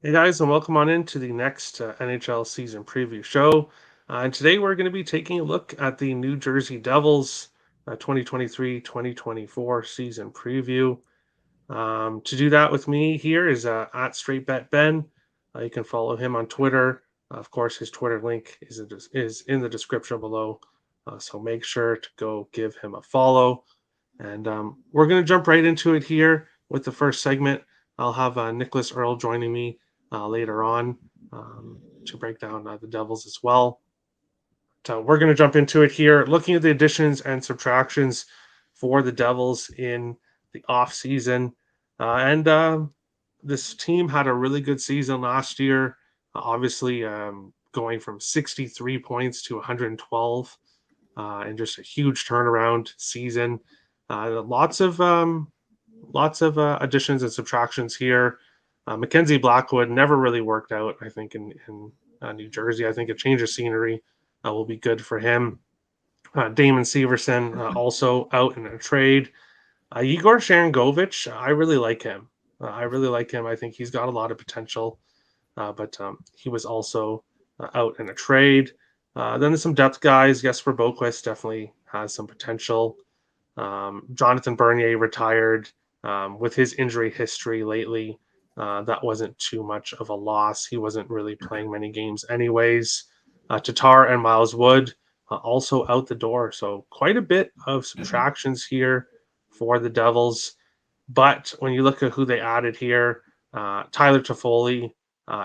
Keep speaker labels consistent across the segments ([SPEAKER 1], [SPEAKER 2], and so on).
[SPEAKER 1] Hey guys, and welcome on into the next NHL season preview show. And today we're going to be taking a look at the New Jersey Devils 2023-2024 season preview. To do that with me here is at Straight Bet Ben. You can follow him on Twitter. Of course, his Twitter link is in the description below. So make sure to go give him a follow. And we're going to jump right into it here with the first segment. I'll have Nicholas Earl joining me later on to break down the Devils as well. So we're going to jump into it here, looking at the additions and subtractions for the Devils in the off season. And this team had a really good season last year, obviously going from 63 points to 112, and just a huge turnaround season. Lots of additions and subtractions here. Mackenzie Blackwood never really worked out, I think, in New Jersey. I think a change of scenery will be good for him. Damon Severson also out in a trade. Igor Sharangovich, I really like him. I think he's got a lot of potential, but he was also out in a trade. Then there's some depth guys. Jesper Boquist definitely has some potential. Jonathan Bernier retired with his injury history lately. That wasn't too much of a loss. He wasn't really playing many games, anyways. Tatar and Miles Wood also out the door. So quite a bit of subtractions here for the Devils. But when you look at who they added here, Tyler Toffoli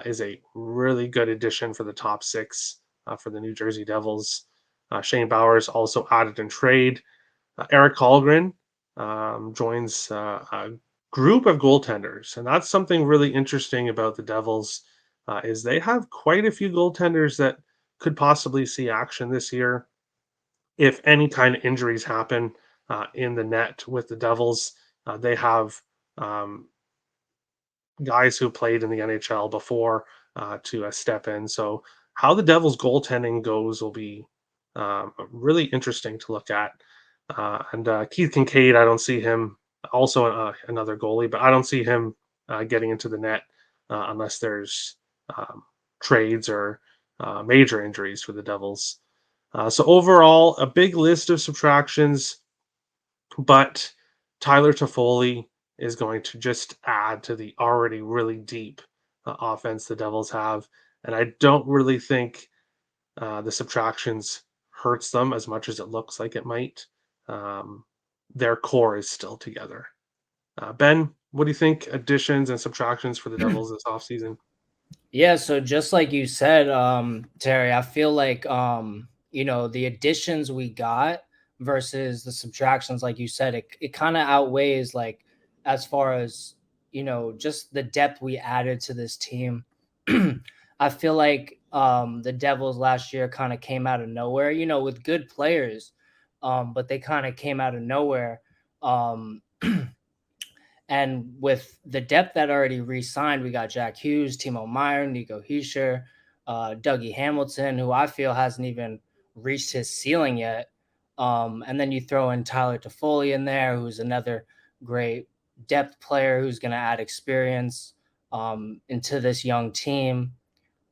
[SPEAKER 1] is a really good addition for the top six for the New Jersey Devils. Shane Bowers also added in trade. Eric Holgren joins a group of goaltenders, and that's something really interesting about the Devils. Is they have quite a few goaltenders that could possibly see action this year if any kind of injuries happen in the net with the Devils. They have um, guys who played in the NHL before to step in. So how the Devils goaltending goes will be really interesting to look at. And Keith Kincaid, I don't see him, also another goalie, but I don't see him getting into the net unless there's um, trades or major injuries for the Devils. So overall, a big list of subtractions, but Tyler Toffoli is going to just add to the already really deep offense the Devils have, and I don't really think the subtractions hurts them as much as it looks like it might. Um, their core is still together. Ben, what do you think? Additions and subtractions for the Devils this offseason?
[SPEAKER 2] Yeah, so just like you said, Terry, I feel like the additions we got versus the subtractions, like you said, it kind of outweighs like as far as just the depth we added to this team. I feel like the Devils last year kind of came out of nowhere, with good players, but they kind of came out of nowhere. Um And with the depth that already re-signed, we got Jack Hughes, Timo Meyer, Nico Heischer, Dougie Hamilton, who I feel hasn't even reached his ceiling yet. And then you throw in Tyler Toffoli in there, who's another great depth player who's going to add experience into this young team.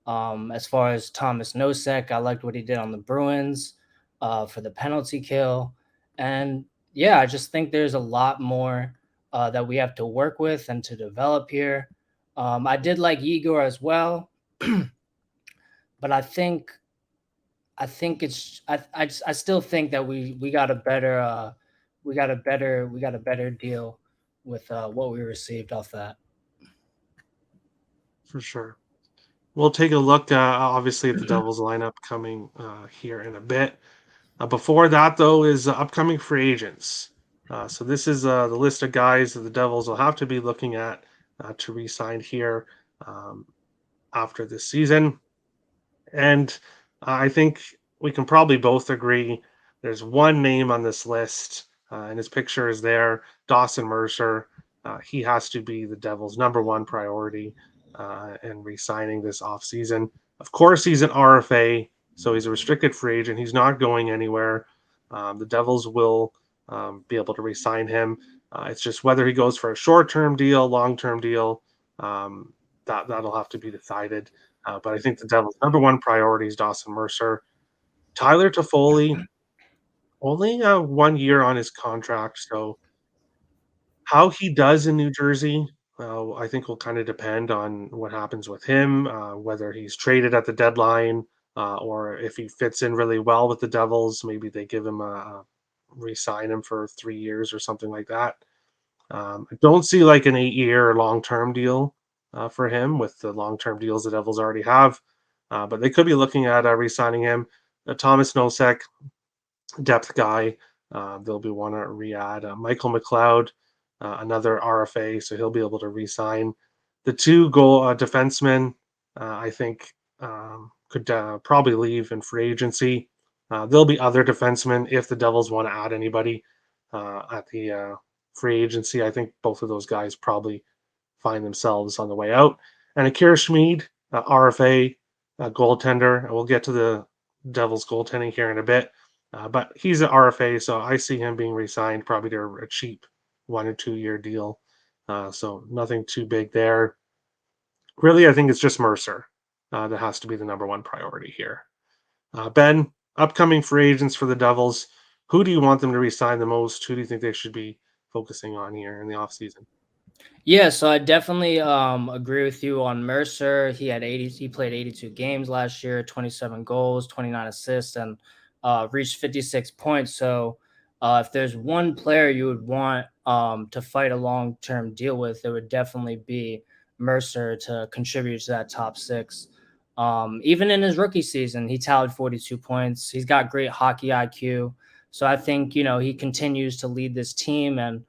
[SPEAKER 2] As far as Thomas Nosek, I liked what he did on the Bruins for the penalty kill. And yeah, I just think there's a lot more that we have to work with and to develop here. I did like Igor as well, but I still think that we got a better we got a better deal with what we received off that.
[SPEAKER 1] For sure. We'll take a look, obviously, at the Devils lineup coming here in a bit. Before that, though, is upcoming free agents. So this is the list of guys that the Devils will have to be looking at to re-sign here um, after this season. And I think we can probably both agree there's one name on this list, and his picture is there, Dawson Mercer. He has to be the Devils' number one priority in re-signing this offseason. Of course, he's an RFA, so he's a restricted free agent. He's not going anywhere. The Devils will be able to re-sign him. It's just whether he goes for a short-term deal, long-term deal. Um, that'll have to be decided. But I think the Devils' number one priority is Dawson Mercer. Tyler Toffoli, only 1 year on his contract, so how he does in New Jersey, I think will kind of depend on what happens with him, whether he's traded at the deadline, or if he fits in really well with the Devils. Maybe they give him re-sign him for 3 years or something like that. I don't see like an 8 year long-term deal for him with the long-term deals the Devils already have, but they could be looking at re-signing him. Thomas Nosek, depth guy. They'll be want to re-add Michael McLeod, another RFA, so he'll be able to re-sign. The two goal defensemen, I think, could probably leave in free agency. There'll be other defensemen if the Devils want to add anybody at the free agency. I think both of those guys probably find themselves on the way out. And Akira Schmid, RFA, goaltender. And we'll get to the Devils goaltending here in a bit. But he's an RFA, so I see him being re-signed probably to a cheap 1 or 2 year deal. So nothing too big there. Really, I think it's just Mercer that has to be the number one priority here. Ben, upcoming free agents for the Devils. Who do you want them to re-sign the most? Who do you think they should be focusing on here in the offseason?
[SPEAKER 2] Yeah, so I definitely agree with you on Mercer. He played 82 games last year, 27 goals, 29 assists, and reached 56 points. So if there's one player you would want to fight a long-term deal with, it would definitely be Mercer to contribute to that top six. Even in his rookie season, he tallied 42 points. He's got great hockey IQ. So I think, he continues to lead this team, and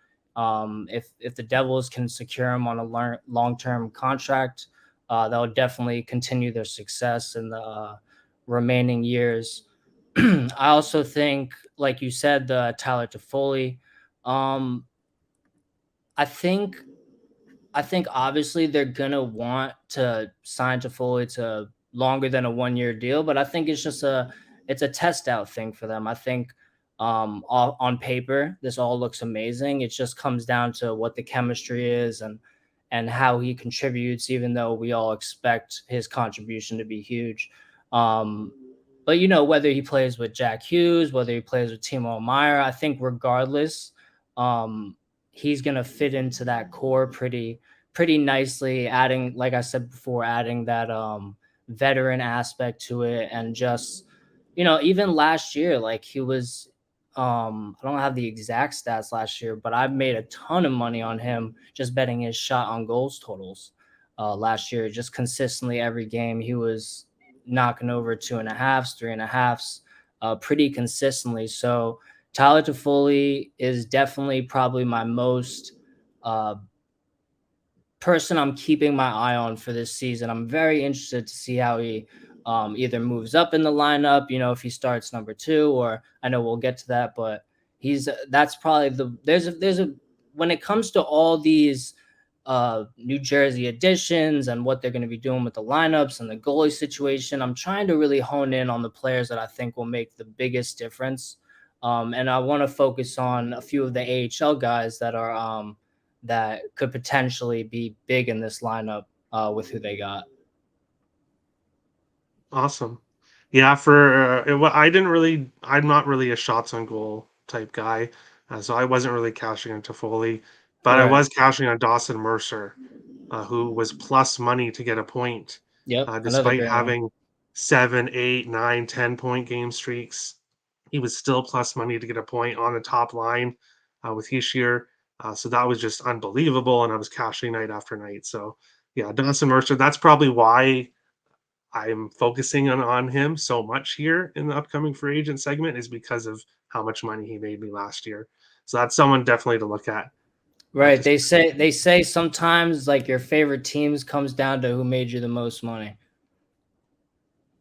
[SPEAKER 2] if the Devils can secure him on a long term contract, that will definitely continue their success in the remaining years. I also think, like you said, the Tyler Toffoli. Um, I think I think obviously they're gonna want to sign Toffoli to longer than a 1 year deal, but I think it's a test out thing for them. I think on paper this all looks amazing. It just comes down to what the chemistry is and how he contributes, even though we all expect his contribution to be huge. Um, but whether he plays with Jack Hughes, whether he plays with Timo Meyer, I think regardless, um, he's gonna fit into that core pretty nicely, adding, like I said before, adding that veteran aspect to it. And just even last year, like he was I don't have the exact stats last year, but I made a ton of money on him just betting his shot on goals totals last year. Just consistently every game he was knocking over 2.5s, 3.5s, pretty consistently. So Tyler Toffoli is definitely probably my most uh, person I'm keeping my eye on for this season. I'm very interested to see how he either moves up in the lineup, if he starts number two, or I know we'll get to that, but that's probably there's a when it comes to all these New Jersey additions and what they're going to be doing with the lineups and the goalie situation, I'm trying to really hone in on the players that I think will make the biggest difference. And I want to focus on a few of the AHL guys that could potentially be big in this lineup with who they got.
[SPEAKER 1] Awesome. Yeah, for I didn't really. I'm not really a shots on goal type guy, so I wasn't really cashing on Toffoli, but I
[SPEAKER 2] Right.
[SPEAKER 1] was cashing on Dawson Mercer, who was plus money to get a point,
[SPEAKER 2] Yep. Another
[SPEAKER 1] despite
[SPEAKER 2] great one.
[SPEAKER 1] having 7, 8, 9, 10 point game streaks. He was still plus money to get a point on the top line with Hischier. So that was just unbelievable, and I was cashing night after night. So yeah, Dawson Mercer. That's probably why I'm focusing on him so much here in the upcoming free agent segment is because of how much money he made me last year. So that's someone definitely to look at.
[SPEAKER 2] Right.
[SPEAKER 1] To
[SPEAKER 2] They say sometimes like your favorite teams comes down to who made you the most money.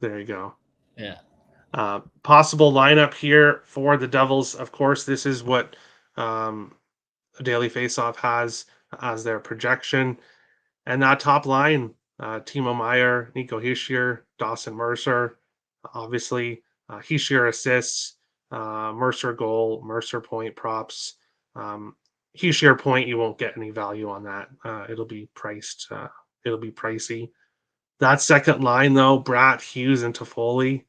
[SPEAKER 1] There you go.
[SPEAKER 2] Yeah.
[SPEAKER 1] Possible lineup here for the Devils. Of course, this is what a Daily Faceoff has as their projection. And that top line, Timo Meyer, Nico Hischier, Dawson Mercer, obviously Hischier assists, Mercer goal, Mercer point props. Um, Hischier point, you won't get any value on that. It'll be priced it'll be pricey. That second line, though, Bratt, Hughes, and Toffoli,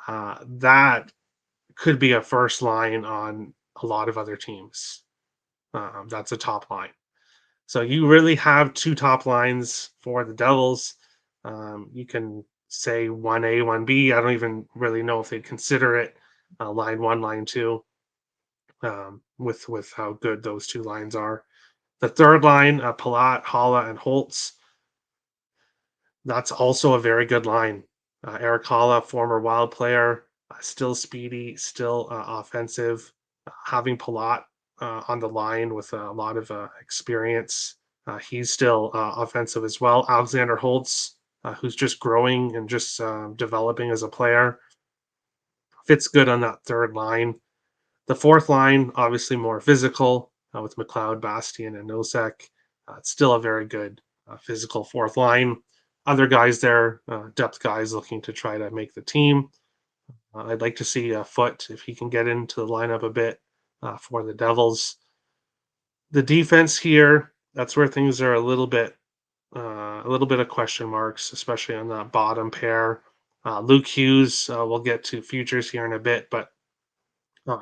[SPEAKER 1] that could be a first line on a lot of other teams. That's a top line. So you really have two top lines for the Devils. You can say 1A, 1B. I don't even really know if they'd consider it line one, line two, with how good those two lines are. The third line, Palat, Hala, and Holtz. That's also a very good line. Eric Hala, former Wild player, still speedy, still offensive. Having Palat on the line with a lot of experience, he's still offensive as well. Alexander Holtz, who's just growing and just developing as a player, fits good on that third line. The fourth line, obviously more physical with McLeod, Bastian, and Nosek. It's still a very good physical fourth line. Other guys there, depth guys looking to try to make the team. I'd like to see Foot if he can get into the lineup a bit for the Devils. The defense here, that's where things are a little bit of question marks, especially on that bottom pair. Luke Hughes, we'll get to futures here in a bit, but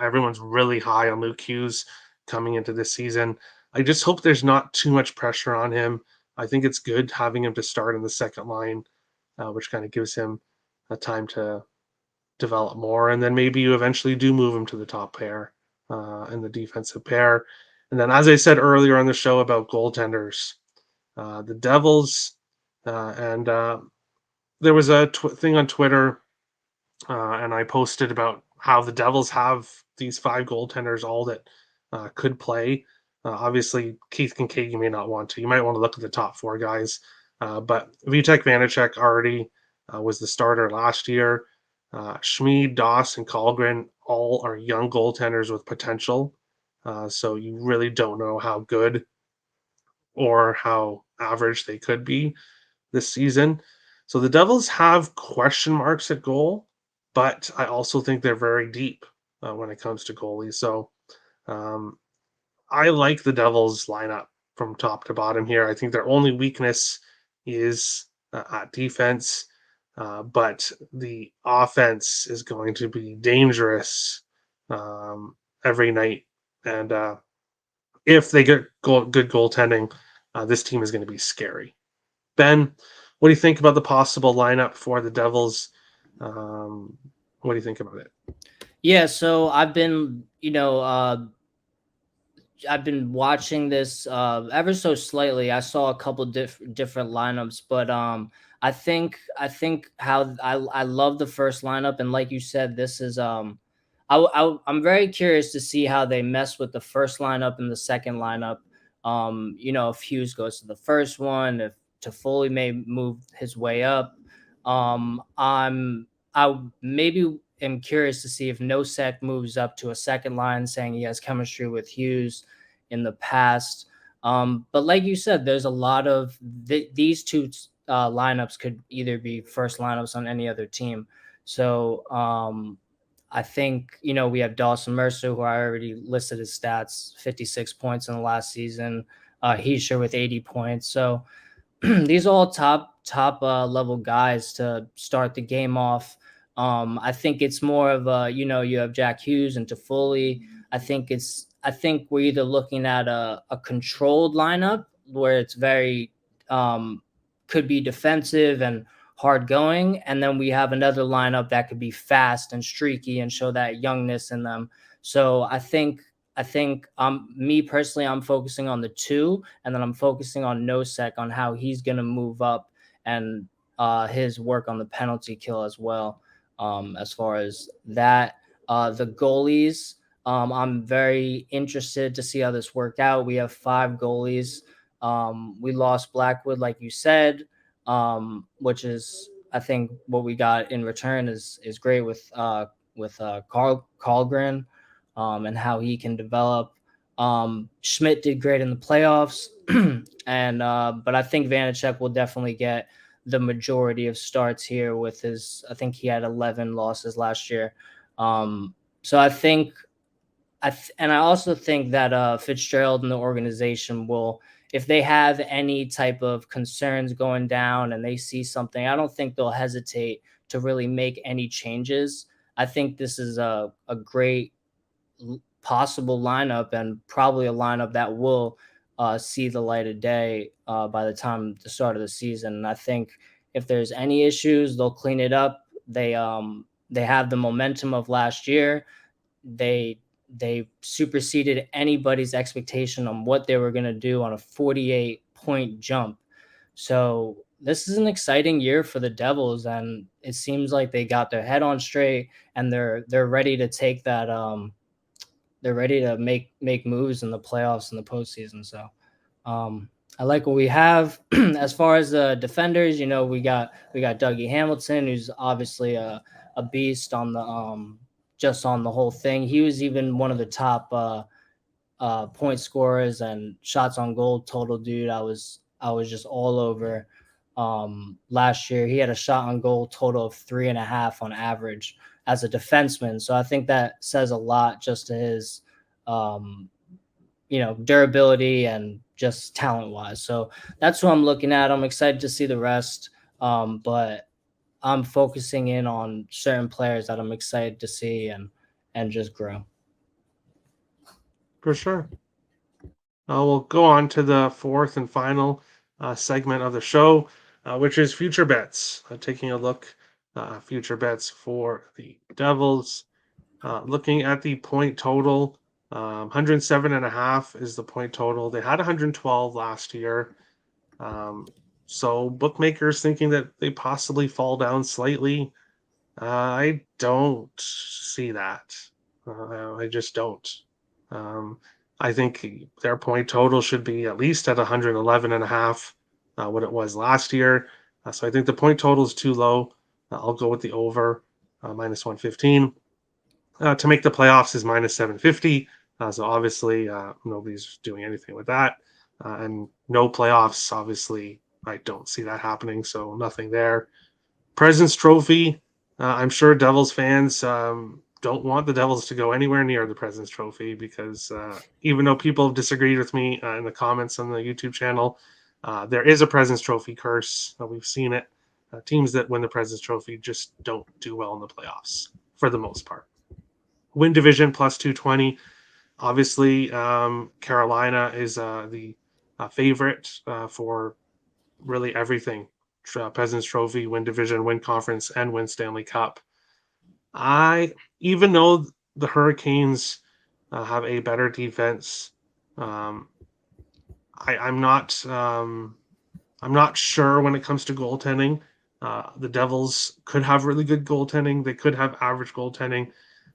[SPEAKER 1] everyone's really high on Luke Hughes coming into this season. I just hope there's not too much pressure on him. I think it's good having him to start in the second line, which kind of gives him a time to develop more. And then maybe you eventually do move him to the top pair and the defensive pair. And then, as I said earlier on the show about goaltenders, the Devils, and there was a thing on Twitter, and I posted about how the Devils have these five goaltenders all that could play. Obviously, Keith Kincaid, you may not want to. You might want to look at the top four guys. But Vitek Vanacek already was the starter last year. Schmid, Doss, and Kallgren all are young goaltenders with potential. So you really don't know how good or how average they could be this season. So the Devils have question marks at goal, but I also think they're very deep when it comes to goalies. So um, I like the Devils lineup from top to bottom here. I think their only weakness is at defense, but the offense is going to be dangerous every night. And if they get good goaltending, this team is going to be scary. Ben, what do you think about the possible lineup for the Devils? What do you think about it?
[SPEAKER 2] Yeah, so I've been watching this ever so slightly. I saw a couple different lineups, but I think how I love the first lineup, and like you said, this is I'm very curious to see how they mess with the first lineup and the second lineup. If Hughes goes to the first one, if Toffoli may move his way up. I maybe am curious to see if Nosek moves up to a second line, saying he has chemistry with Hughes in the past. But like you said, there's a lot of these two lineups could either be first lineups on any other team. So I think we have Dawson Mercer, who I already listed his stats: 56 points in the last season. Heischer with 80 points. So these are all top level guys to start the game off. I think it's more of a you have Jack Hughes and Toffoli. I think we're either looking at a controlled lineup where it's very could be defensive and hard going, and then we have another lineup that could be fast and streaky and show that youngness in them. So I think me personally, I'm focusing on the two, and then I'm focusing on Nosek on how he's going to move up and his work on the penalty kill as well. As far as that, the goalies, I'm very interested to see how this worked out. We have five goalies. We lost Blackwood, like you said, which is I think what we got in return is great with Carlgren and how he can develop. Schmidt did great in the playoffs, and but I think Vanacek will definitely get the majority of starts here with his. I think he had 11 losses last year. So I think and I also think that Fitzgerald and the organization will if they have any type of concerns going down and they see something, I don't think they'll hesitate to really make any changes. I think this is a great possible lineup and probably a lineup that will see the light of day by the time the start of the season. And I think if there's any issues, they'll clean it up. They have the momentum of last year. They superseded anybody's expectation on what they were going to do on a 48-point jump. So this is an exciting year for the Devils, and it seems like they got their head on straight and they're ready to take that they're ready to make moves in the playoffs and the postseason. So I like what we have. As far as the defenders, we got Dougie Hamilton, who's obviously a beast on the just on the whole thing. He was even one of the top point scorers and shots on goal total, dude. I was just all over last year. He had a shot on goal total of 3.5 on average as a defenseman. So I think that says a lot just to his um, durability and just talent wise. So that's what I'm looking at. I'm excited to see the rest. But I'm focusing in on certain players that I'm excited to see and just grow.
[SPEAKER 1] For sure. We'll go on to the fourth and final segment of the show, which is future bets. Taking a look, future bets for the Devils. Looking at the point total, 107.5 is the point total. They had 112 last year. So bookmakers thinking that they possibly fall down slightly. I don't see that. I just don't. Um, I think their point total should be at least at 111.5, what it was last year. So I think the point total is too low. I'll go with the over, minus 115. To make the playoffs is minus 750. So obviously, nobody's doing anything with that. And no playoffs, obviously, I don't see that happening. So nothing there. President's Trophy. I'm sure Devils fans don't want the Devils to go anywhere near the President's Trophy because even though people have disagreed with me in the comments on the YouTube channel, there is a President's Trophy curse. We've seen it. Teams that win the President's Trophy just don't do well in the playoffs for the most part. Win division plus 220. Obviously, Carolina is the favorite for really everything. President's Trophy, win division, win conference, and win Stanley Cup. Even though the Hurricanes have a better defense, um, I'm not I'm not sure when it comes to goaltending. The Devils could have really good goaltending. They could have average goaltending.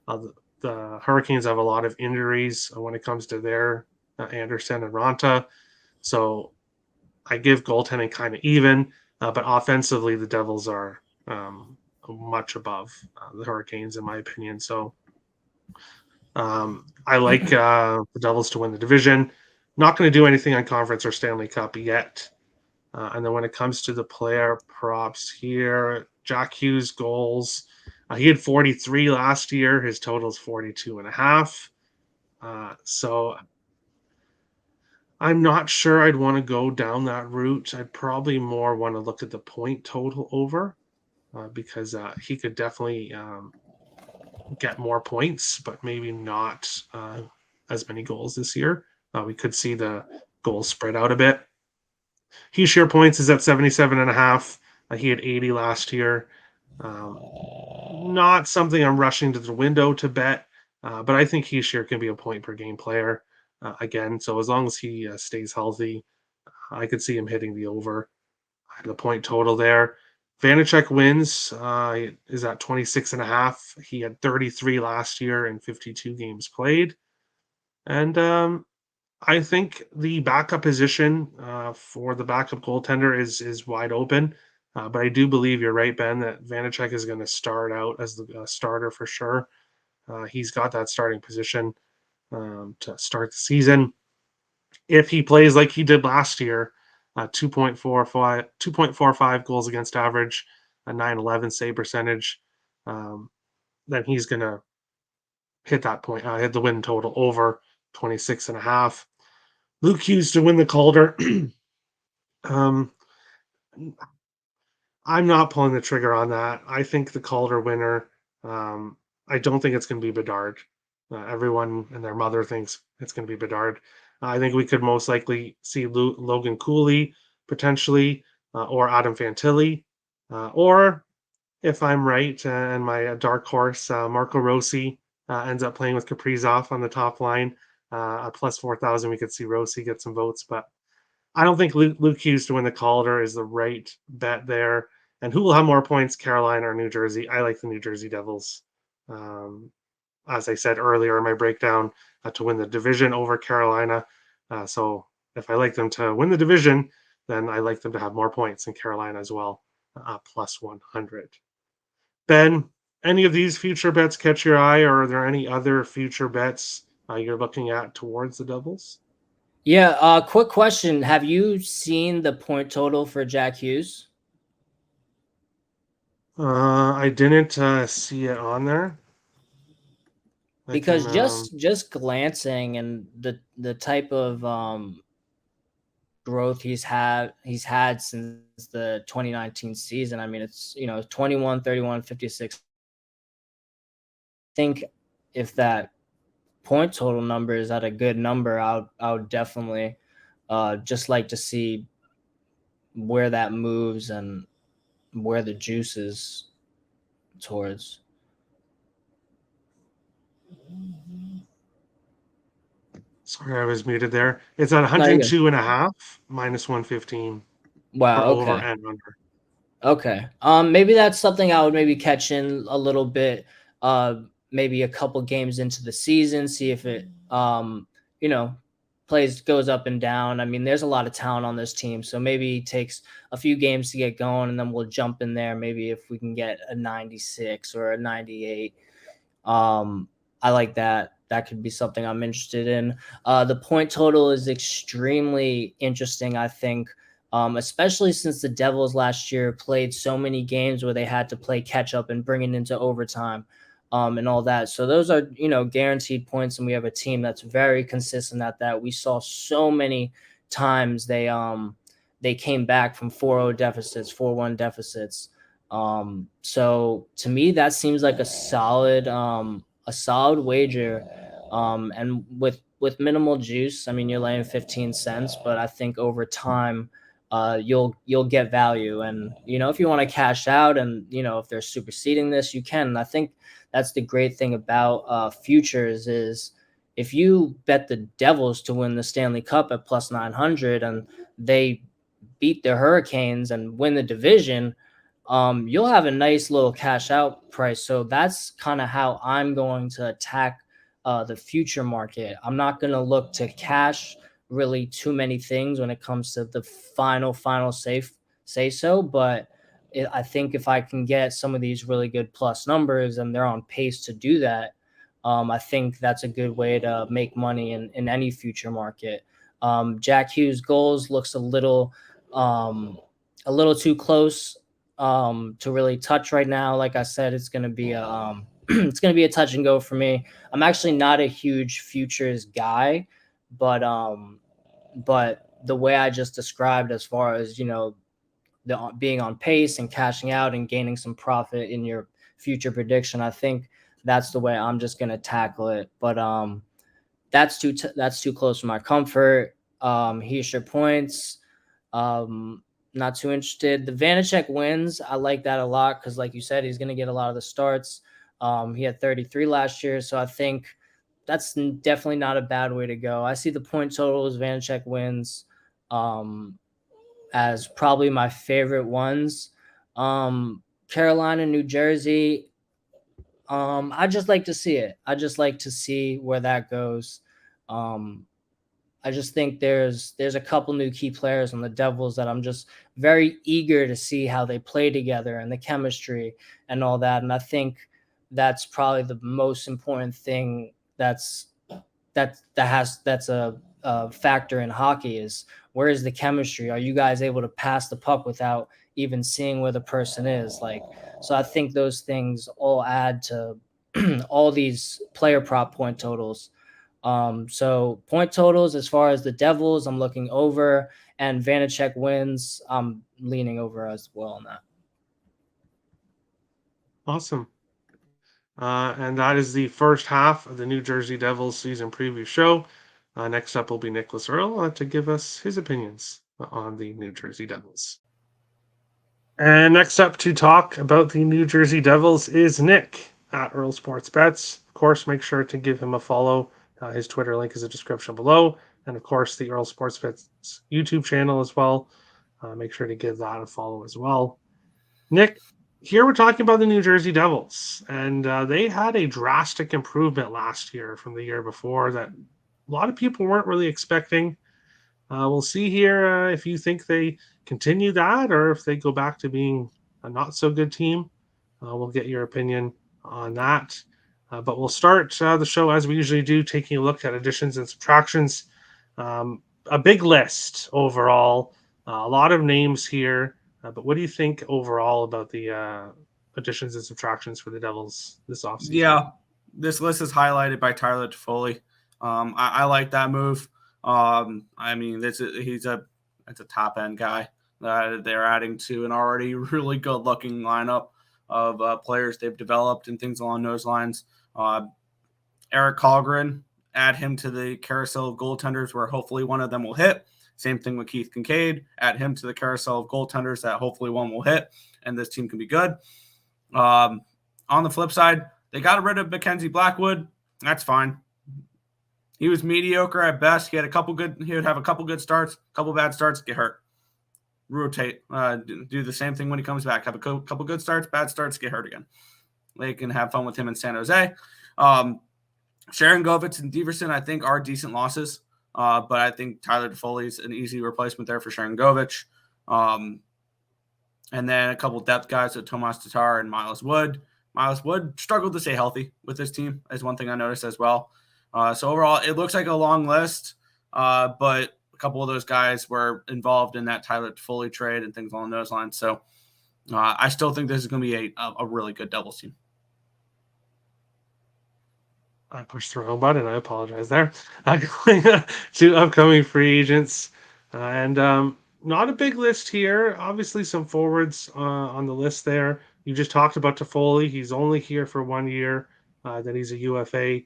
[SPEAKER 1] The Hurricanes have a lot of injuries when it comes to their Anderson and Ranta. So I give goaltending kind of even, but offensively, the Devils are much above the Hurricanes, in my opinion. So I like the Devils to win the division. Not going to do anything on conference or Stanley Cup yet. And then when it comes to the player props here, Jack Hughes goals. He had 43 last year. His total is 42.5. So I'm not sure I'd want to go down that route. I'd probably more want to look at the point total over because he could definitely get more points, but maybe not as many goals this year. We could see the goals spread out a bit. He share points is at 77.5. He had 80 last year. Not something I'm rushing to the window to bet, but I think he share can be a point per game player again. So as long as he stays healthy, I could see him hitting the over. The point total there. Vanacek wins is at 26.5. He had 33 last year in 52 games played. And I think the backup position for the backup goaltender is wide open. But I do believe you're right, Ben, that Vanacek is going to start out as the starter for sure. He's got that starting position to start the season. If he plays like he did last year, 2.45 goals against average, a 911 save percentage, then he's going to hit that point, hit the win total over 26.5. Luke Hughes to win the Calder. um, I'm not pulling the trigger on that. I think the Calder winner. Um, I don't think it's going to be Bedard. Everyone and their mother thinks it's going to be Bedard. I think we could most likely see Logan Cooley potentially, or Adam Fantilli, or if I'm right, and my dark horse Marco Rossi ends up playing with Kaprizov on the top line, at plus 4,000, we could see Rossi get some votes, but I don't think Luke Hughes to win the Calder is the right bet there. And who will have more points, Carolina or New Jersey? I like the New Jersey Devils. Um, as I said earlier in my breakdown, to win the division over Carolina. So if I like them to win the division, then I like them to have more points in Carolina as well, plus 100. Ben, any of these future bets catch your eye, or are there any other future bets you're looking at towards the Devils?
[SPEAKER 2] Yeah, quick question. Have you seen the point total for Jack Hughes?
[SPEAKER 1] I didn't see it on there. I can.
[SPEAKER 2] Because just glancing and the type of growth he's had since the 2019 season. I mean, it's 21, 31, 56. I think if that point total number is at a good number, I would definitely just like to see where that moves and where the juice is towards.
[SPEAKER 1] Sorry, I was muted there. It's at
[SPEAKER 2] No, you're good.
[SPEAKER 1] 102 and a half minus 115 for
[SPEAKER 2] Wow.
[SPEAKER 1] over
[SPEAKER 2] Okay.
[SPEAKER 1] and under.
[SPEAKER 2] Okay. Maybe that's something I would maybe catch in a little bit, maybe a couple games into the season, see if it you know, plays goes up and down. I mean, there's a lot of talent on this team, so maybe it takes a few games to get going and then we'll jump in there maybe if we can get a 96 or a 98. Um, I like that. That could be something I'm interested in. The point total is extremely interesting, I think, especially since the Devils last year played so many games where they had to play catch up and bring it into overtime, and all that. So those are, guaranteed points, and we have a team that's very consistent at that. We saw so many times they came back from 4-0 deficits, 4-1 deficits. So to me, that seems like a solid wager. And with minimal juice, I mean, you're laying 15 cents, but I think over time, you'll get value. And if you want to cash out, and if they're superseding this, you can. And I think that's the great thing about futures is if you bet the Devils to win the Stanley Cup at plus 900 and they beat the Hurricanes and win the division, you'll have a nice little cash out price. So that's kind of how I'm going to attack the future market. I'm not going to look to cash really too many things when it comes to the final safe say so, but I think if I can get some of these really good plus numbers and they're on pace to do that, I think that's a good way to make money in any future market. Jack Hughes goals looks um, a little too close to really touch right now. Like I said, it's going to be a it's going to be a touch and go for me. I'm actually not a huge futures guy, but the way I just described, as far as the being on pace and cashing out and gaining some profit in your future prediction, I think that's the way I'm just going to tackle it. But that's too close for my comfort. Here's your points. Um, Not too interested. The Vanacek wins. I like that a lot because, like you said, he's going to get a lot of the starts. He had 33 last year, so I think that's definitely not a bad way to go. I see the point totals. Vanacek wins as probably my favorite ones. Carolina, New Jersey. I just like to see it. I just like to see where that goes. Um, I just think there's a couple new key players on the Devils that I'm just very eager to see how they play together and the chemistry and all that. And I think that's probably the most important thing that's a factor in hockey is where is the chemistry? Are you guys able to pass the puck without even seeing where the person is? Like, so I think those things all add to all these player prop point totals. So point totals as far as the Devils, I'm looking over, and Vanacek wins, I'm leaning over as well on that.
[SPEAKER 1] Awesome. And that is the first half of the New Jersey Devils season preview show. Next up will be Nicholas Earl to give us his opinions on the New Jersey Devils. And next up to talk about the New Jersey Devils is Nick at Earl Sports Bets. Of course, make sure to give him a follow. His Twitter link is in the description below. And of course, the Earl Sports Bets YouTube channel as well. Make sure to give that a follow as well. Nick, here we're talking about the New Jersey Devils, and they had a drastic improvement last year from the year before that a lot of people weren't really expecting. We'll see here if you think they continue that or if they go back to being a not so good team. We'll get your opinion on that. But we'll start the show as we usually do, taking a look at additions and subtractions. A big list overall, a lot of names here. But what do you think overall about the additions and subtractions for the Devils this offseason?
[SPEAKER 3] Yeah, this list is highlighted by Tyler Toffoli. I like that move. I mean, he's a top end guy that they're adding to an already really good looking lineup of players they've developed and things along those lines. Eric Kallgren, add him to the carousel of goaltenders where hopefully one of them will hit. Same thing with Keith Kincaid. Add him to the carousel of goaltenders that hopefully one will hit, and this team can be good. On the flip side, they got rid of Mackenzie Blackwood. That's fine. He was mediocre at best. He would have a couple good starts, a couple bad starts, get hurt. Rotate. Do the same thing when he comes back. Have a couple good starts, bad starts, get hurt again. They can have fun with him in San Jose. Sharon Govitz and Diverson, I think, are decent losses. But I think Tyler Toffoli is an easy replacement there for Sharon Govitz. And then a couple depth guys with Tomas Tatar and Miles Wood. Miles Wood struggled to stay healthy with this team, is one thing I noticed as well. So overall, it looks like a long list, but a couple of those guys were involved in that Tyler Toffoli trade and things along those lines. So I still think this is going to be a really good Devils team.
[SPEAKER 1] I pushed the wrong button. I apologize there. Going to upcoming free agents. And not a big list here. Obviously, some forwards on the list there. You just talked about Toffoli. He's only here for 1 year. Then he's a UFA.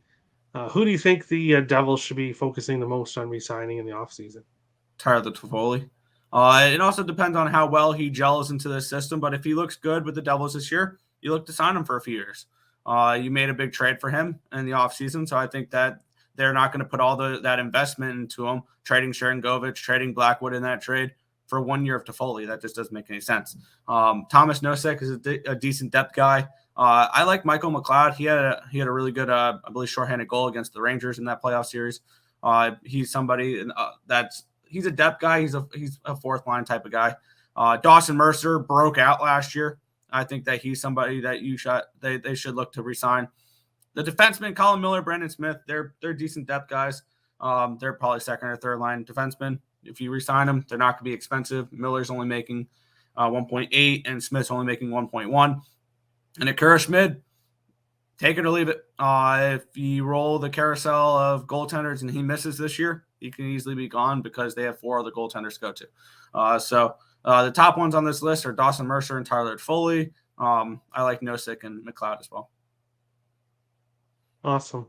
[SPEAKER 1] Who do you think the Devils should be focusing the most on re-signing in the offseason?
[SPEAKER 3] Tyler Toffoli. It also depends on how well he gels into the system. But if he looks good with the Devils this year, you look to sign him for a few years. You made a big trade for him in the offseason, so I think that they're not going to put all that investment into him, trading Sharon Govitz, trading Blackwood in that trade for 1 year of Toffoli. That just doesn't make any sense. Thomas Nosek is a decent depth guy. I like Michael McLeod. He had a really good, I believe, shorthanded goal against the Rangers in that playoff series. He's somebody he's a depth guy. He's a fourth line type of guy. Dawson Mercer broke out last year. I think that he's somebody that they should look to resign. The defensemen, Colin Miller, Brandon Smith, they're decent depth guys. They're probably second or third line defensemen. If you resign them, they're not going to be expensive. Miller's only making 1.8 and Smith's only making 1.1. And Akira Schmid, take it or leave it. If you roll the carousel of goaltenders and he misses this year, he can easily be gone because they have 4 other goaltenders to go to. So the top ones on this list are Dawson Mercer and Tyler Toffoli. I like Nosek and McLeod as well.
[SPEAKER 1] Awesome.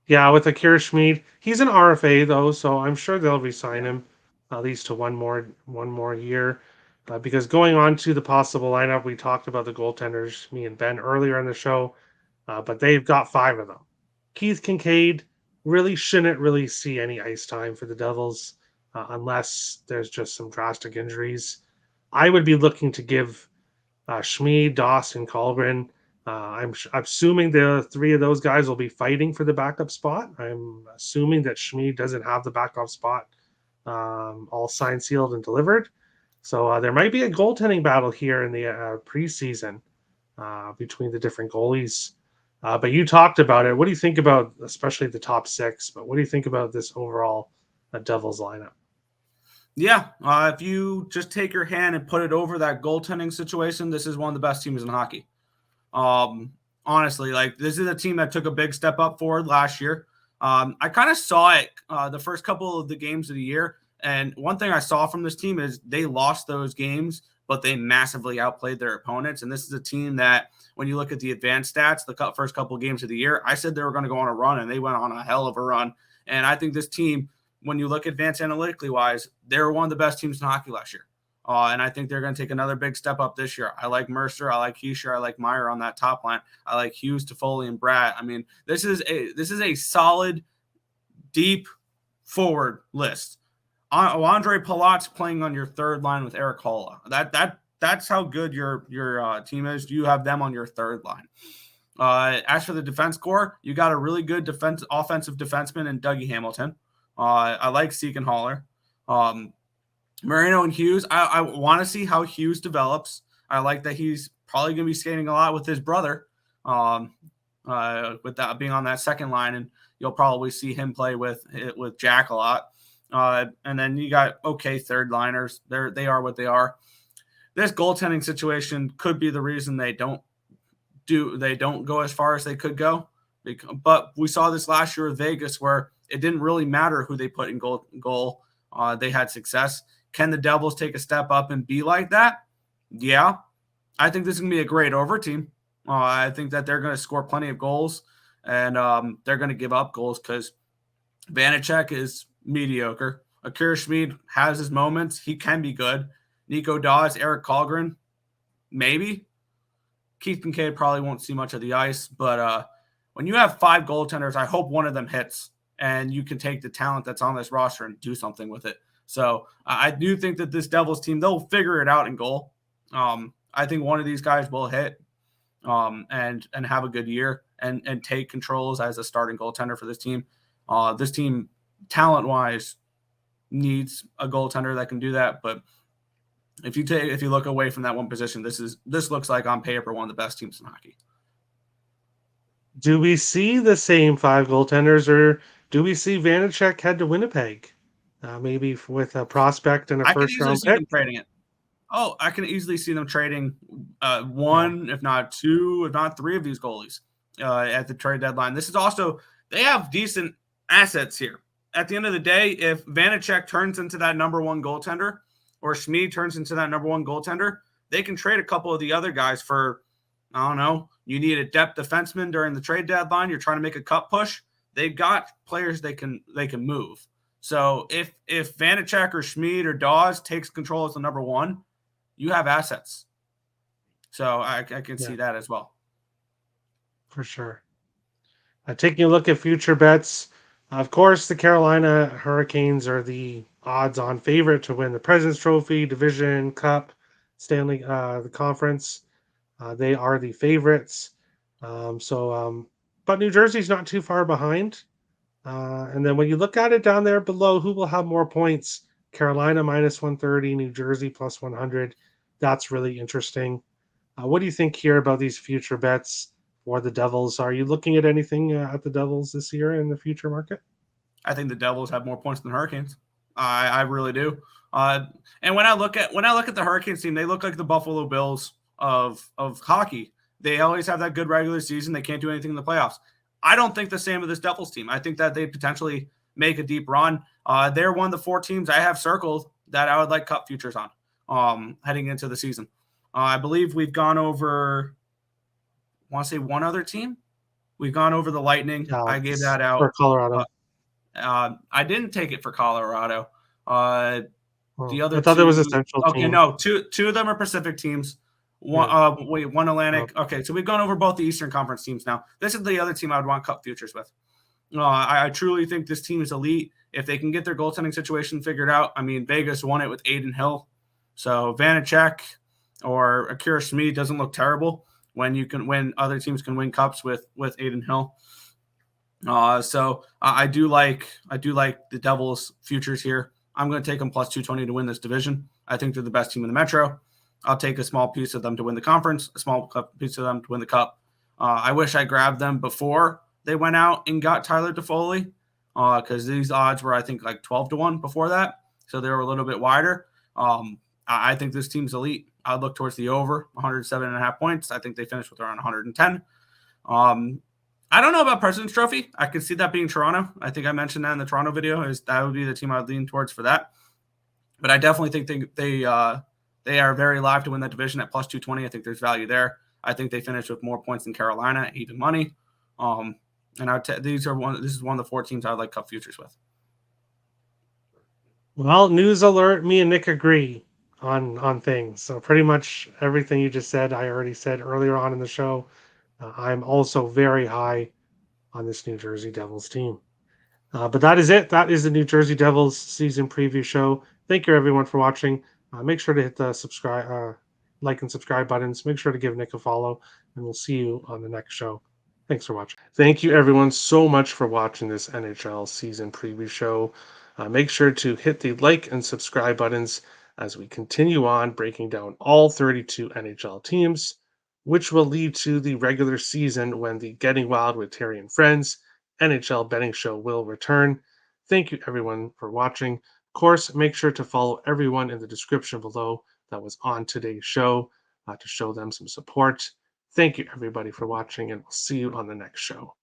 [SPEAKER 1] Yeah, with Akira Schmid, he's an RFA though, so I'm sure they'll re-sign him at least to one more year. Because going on to the possible lineup, we talked about the goaltenders, me and Ben earlier in the show, but they've got 5 of them. Keith Kincaid shouldn't really see any ice time for the Devils unless there's just some drastic injuries. I would be looking to give Schmid, Dawson, Kallgren. I'm assuming the 3 of those guys will be fighting for the backup spot. I'm assuming that Schmid doesn't have the backup spot all signed, sealed, and delivered. So there might be a goaltending battle here in the preseason between the different goalies. But you talked about it. What do you think about, especially the top 6? But what do you think about this overall Devils lineup?
[SPEAKER 3] Yeah, if you just take your hand and put it over that goaltending situation, this is one of the best teams in hockey. Honestly, like this is a team that took a big step up forward last year. I kind of saw it the first couple of the games of the year. And one thing I saw from this team is they lost those games, but they massively outplayed their opponents. And this is a team that, when you look at the advanced stats, the first couple of games of the year, I said they were going to go on a run, and they went on a hell of a run. And I think this team, when you look advanced analytically wise, they were one of the best teams in hockey last year. And I think they're going to take another big step up this year. I like Mercer. I like Heischer. I like Meyer on that top line. I like Hughes, Toffoli, and Bratt. I mean, this is a solid, deep forward list. Andre Palat's playing on your third line with Eric Holla. That's how good your team is. You have them on your third line. As for the defense core, you got a really good offensive defenseman in Dougie Hamilton. I like Siegenthaler. Marino and Hughes, I want to see how Hughes develops. I like that he's probably going to be skating a lot with his brother, with that being on that second line, and you'll probably see him play with Jack a lot. And then you got third liners. They are what they are. This goaltending situation could be the reason they don't go as far as they could go. But we saw this last year with Vegas, where it didn't really matter who they put in goal. They had success. Can the Devils take a step up and be like that? Yeah. I think this is going to be a great over team. I think that they're going to score plenty of goals, and they're going to give up goals because Vanacek is mediocre. Akira Schmid has his moments. He can be good. Nico Dawes, Eric Kallgren, maybe. Keith Kincaid probably won't see much of the ice, but when you have 5 goaltenders, I hope one of them hits, and you can take the talent that's on this roster and do something with it. So I do think that this Devils team, they'll figure it out in goal. I think one of these guys will hit and have a good year and take controls as a starting goaltender for this team. This team, talent-wise, needs a goaltender that can do that, but if you look away from that one position, this looks like on paper one of the best teams in hockey.
[SPEAKER 1] Do we see the same 5 goaltenders, or do we see Vanacek head to Winnipeg? Maybe with a prospect and a first-round pick?
[SPEAKER 3] Them trading it. Oh, I can easily see them trading one, if not 2, if not 3 of these goalies at the trade deadline. This is also, they have decent assets here. At the end of the day, if Vanacek turns into that number 1 goaltender, or Schmid turns into that number 1 goaltender, they can trade a couple of the other guys for, I don't know, you need a depth defenseman during the trade deadline, you're trying to make a cup push, they've got players they can move. So if Vanacek or Schmid or Dawes takes control as the number 1, you have assets. So I can see that as well.
[SPEAKER 1] For sure. Taking a look at future bets, of course, the Carolina Hurricanes are the odds-on favorite to win the President's Trophy, Division, Cup, Stanley, the conference. They are the favorites. But New Jersey's not too far behind. And then when you look at it down there below, who will have more points? Carolina minus 130, New Jersey plus 100. That's really interesting. What do you think here about these future bets for the Devils? Are you looking at anything at the Devils this year in the future market?
[SPEAKER 3] I think the Devils have more points than the Hurricanes. I really do. And when I look at the Hurricanes team, they look like the Buffalo Bills of hockey. They always have that good regular season. They can't do anything in the playoffs. I don't think the same of this Devils team. I think that they potentially make a deep run. They're one of the 4 teams I have circled that I would like cup futures on heading into the season. I believe we've gone over, I want to say one other team. We've gone over the Lightning. I gave that out.
[SPEAKER 1] For Colorado.
[SPEAKER 3] I didn't take it for Colorado. The other
[SPEAKER 1] I thought there was a Central team.
[SPEAKER 3] Okay, no, two of them are Pacific teams. One Atlantic. Oh. Okay, so we've gone over both the Eastern Conference teams now. This is the other team I would want cup futures with. I truly think this team is elite. If they can get their goaltending situation figured out, I mean, Vegas won it with Aiden Hill. So Vanacek or Akira Schmid doesn't look terrible when other teams can win cups with Aiden Hill. So I do like the Devils futures here. I'm going to take them plus 220 to win this division. I think they're the best team in the Metro. I'll take a small piece of them to win the conference, a small piece of them to win the cup. I wish I grabbed them before they went out and got Tyler Toffoli, because these odds were, I think, like 12-1 before that. So they were a little bit wider. I think this team's elite. I'd look towards the over, 107.5 points. I think they finished with around 110. I don't know about President's Trophy. I could see that being Toronto. I think I mentioned that in the Toronto video. Is that would be the team I would lean towards for that. But I definitely think they are very live to win that division at plus 220. I think there's value there. I think they finish with more points than Carolina, even money. And this is one of the 4 teams I would like Cup futures with.
[SPEAKER 1] Well, news alert, me and Nick agree on things. So pretty much everything you just said, I already said earlier on in the show. I'm also very high on this New Jersey Devils team. But that is it. That is the New Jersey Devils season preview show. Thank you everyone for watching. Make sure to hit the like and subscribe buttons. Make sure to give Nick a follow, and we'll see you on the next show. Thanks for watching. Thank you everyone so much for watching this NHL season preview show. Make sure to hit the like and subscribe buttons as we continue on breaking down all 32 NHL teams, which will lead to the regular season when the Getting Wild with Terry and Friends NHL betting show will return. Thank you everyone for watching. Of course, make sure to follow everyone in the description below that was on today's show to show them some support. Thank you everybody for watching, and we'll see you on the next show.